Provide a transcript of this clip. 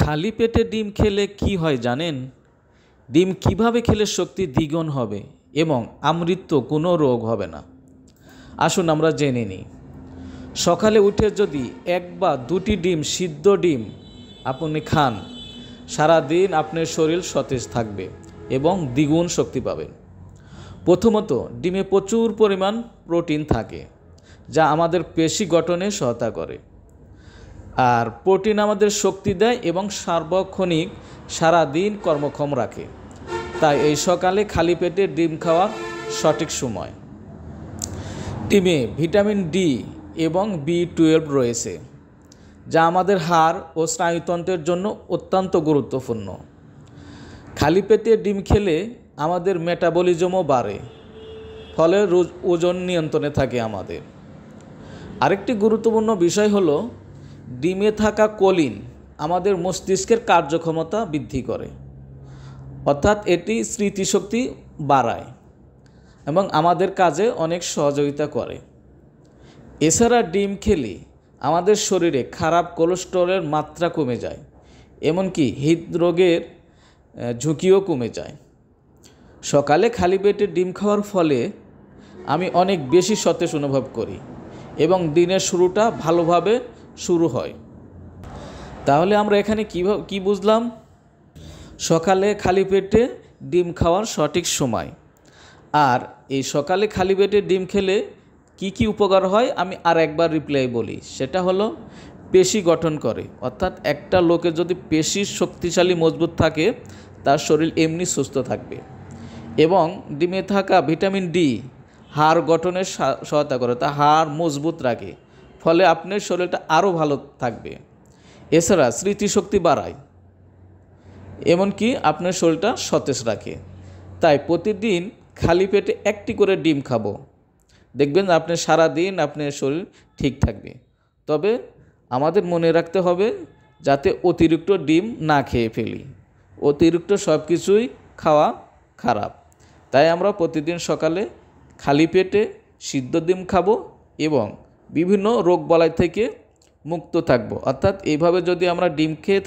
খালি পেটে ডিম খেলে কি হয় জানেন? ডিম কিভাবে খেলে শক্তি দ্বিগুণ হবে এবং আমৃত্যু কোনো রোগ হবে না। আসুন আমরা জেনে নিই। সকালে উঠে যদি এক বা দুটি ডিম, সিদ্ধ ডিম আপনি খান, সারাদিন আপনার শরীর সতেজ থাকবে এবং দ্বিগুণ শক্তি পাবেন। প্রথমত, ডিমে প্রচুর পরিমাণ প্রোটিন থাকে, যা আমাদের পেশি গঠনে সহায়তা করে। আর প্রোটিন আমাদের শক্তি দেয় এবং সার্বক্ষণিক সারাদিন কর্মক্ষম রাখে। তাই এই সকালে খালি পেটে ডিম খাওয়ার সঠিক সময়। ডিমে ভিটামিন ডি এবং বি12 রয়েছে, যা আমাদের হাড় ও স্নায়ুতন্ত্রের জন্য অত্যন্ত গুরুত্বপূর্ণ। খালি পেটে ডিম খেলে আমাদের মেটাবলিজমও বাড়ে, ফলে ওজন নিয়ন্ত্রণে থাকে আমাদের। আরেকটি গুরুত্বপূর্ণ বিষয় হলো, ডিমে থাকা কোলিন আমাদের মস্তিষ্কের কার্যক্ষমতা বৃদ্ধি করে, অর্থাৎ এটি স্মৃতিশক্তি বাড়ায় এবং আমাদের কাজে অনেক সহযোগিতা করে। এছাড়া ডিম খেলে আমাদের শরীরে খারাপ কোলেস্টেরলের মাত্রা কমে যায়, এমনকি হৃদরোগের ঝুঁকিও কমে যায়। সকালে খালি পেটে ডিম খাওয়ার ফলে আমি অনেক বেশি সতেজ অনুভব করি এবং দিনের শুরুটা ভালোভাবে শুরু হয়। তাহলে আমরা এখানে কি বুঝলাম? সকালে খালি পেটে ডিম খাওয়ার সঠিক সময়। আর এই সকালে খালি পেটে ডিম খেলে কি উপকার হয় আমি আর একবার রিপ্লাই বলি। সেটা হলো, পেশি গঠন করে, অর্থাৎ একটা লোকের যদি পেশি শক্তিশালী মজবুত থাকে তার শরীর এমনি সুস্থ থাকবে। এবং ডিমে থাকা ভিটামিন ডি হাড় গঠনের সহায়তা করে, তা হাড় মজবুত রাখে, ফলে আপনার শরীরটা আরও ভালো থাকবে। এছাড়া স্মৃতিশক্তি বাড়ায়, এমনকি আপনার শরীরটা সতেজ রাখে। তাই প্রতিদিন খালি পেটে একটি করে ডিম খাবো, দেখবেন আপনার সারাদিন আপনার শরীর ঠিক থাকবে। তবে আমাদের মনে রাখতে হবে যাতে অতিরিক্ত ডিম না খেয়ে ফেলি। অতিরিক্ত সব কিছুই খাওয়া খারাপ। তাই আমরা প্রতিদিন সকালে খালি পেটে সিদ্ধ ডিম খাবো এবং বিভিন্ন রোগবালাই থেকে মুক্ত থাকবো। অর্থাৎ এইভাবে যদি আমরা ডিম খেয়ে